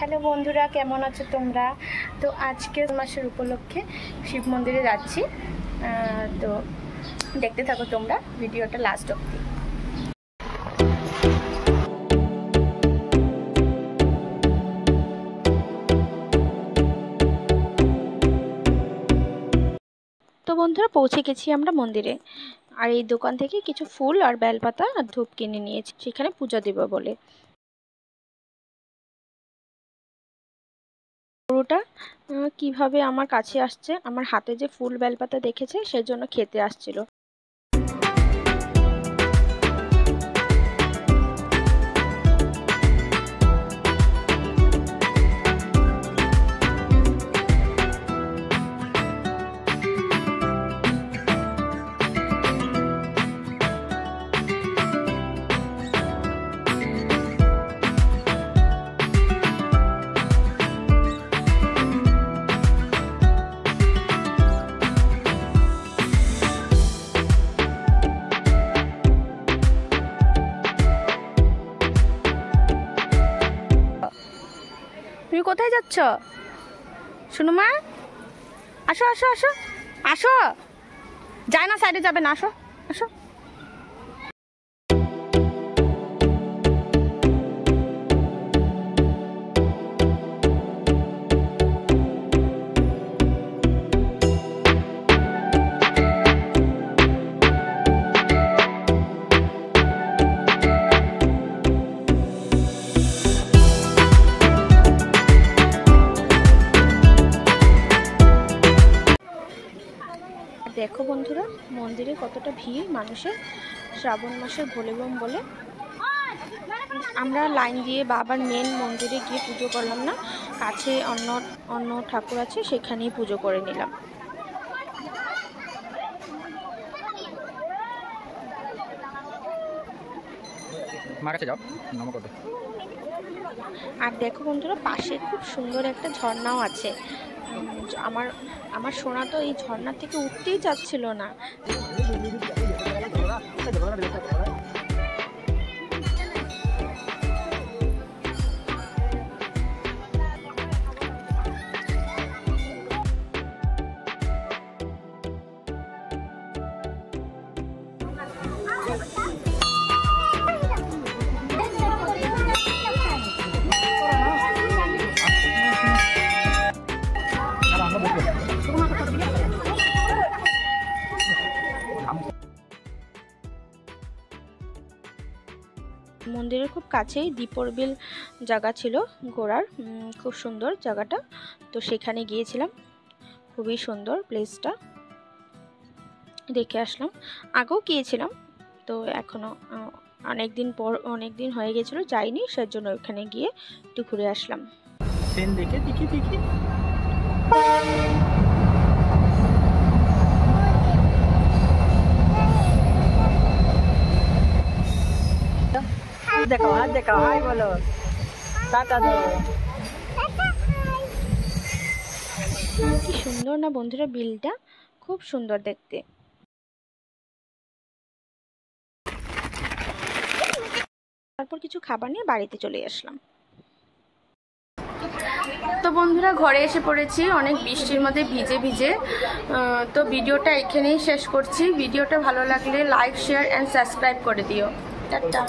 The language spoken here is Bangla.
হ্যালো বন্ধুরা, কেমন আছো তোমরা? তো আজকে মাসের উপলক্ষে শিব মন্দিরে যাচ্ছি। তো দেখতে থাকো তোমরা ভিডিওটা লাস্ট অবধি। তো বন্ধুরা, পৌঁছে গেছি আমরা মন্দিরে। আর এই দোকান থেকে কিছু ফুল আর বেলপাতা আর ধূপ কিনে নিয়েছি সেখানে পূজা দেব বলে। গরুটা কিভাবে আমার কাছে আসছে, আমার হাতে যে ফুল বেলপাতা দেখেছে সেজন্য খেতে আসছিল। তুমি কোথায় যাচ্ছ সোনু মা? আসো আসো আসো আসো, যায় না, সাইডে যাবে না, আসো আসো। দেখো বন্ধুরা, মন্দিরে কতটা ভিড় মানুষের, শ্রাবণ মাসের ভোলেবম বলে। আমরা লাইন দিয়ে বাবার মেন মন্দিরে গিয়ে পুজো করলাম না, কাছে অন্য ঠাকুর আছে সেখানেই পুজো করে নিলাম। আর দেখো বন্ধুরা, পাশে খুব সুন্দর একটা ঝর্ণাও আছে। আমার সোনা তো এই ঝর্ণা থেকে উঠতেই চাচ্ছিল না। মন্দিরের খুব কাছেই দীপর বিল জায়গা ছিল ঘোরার, খুব সুন্দর জায়গাটা। তো সেখানে গিয়েছিলাম, খুবই সুন্দর প্লেসটা, দেখে আসলাম। আগেও গিয়েছিলাম, তো এখনো অনেক দিন হয়ে গেছিল যাইনি, সেজন্য ওখানে গিয়ে একটু ঘুরে আসলাম। देखो हाथ देखो, हाय बोलो, टाटा दो। কি সুন্দর না বন্ধুরা, বিলটা খুব সুন্দর দেখতে। তারপর কিছু খাবার নিয়ে বাড়িতে চলে আসলাম। তো বন্ধুরা, ঘরে এসে পড়েছি অনেক বৃষ্টির মধ্যে ভিজে ভিজে। তো ভিডিওটা এখানেই শেষ করছি। ভিডিওটা ভালো লাগলে লাইক, শেয়ার অ্যান্ড সাবস্ক্রাইব করে দিও। টাটা।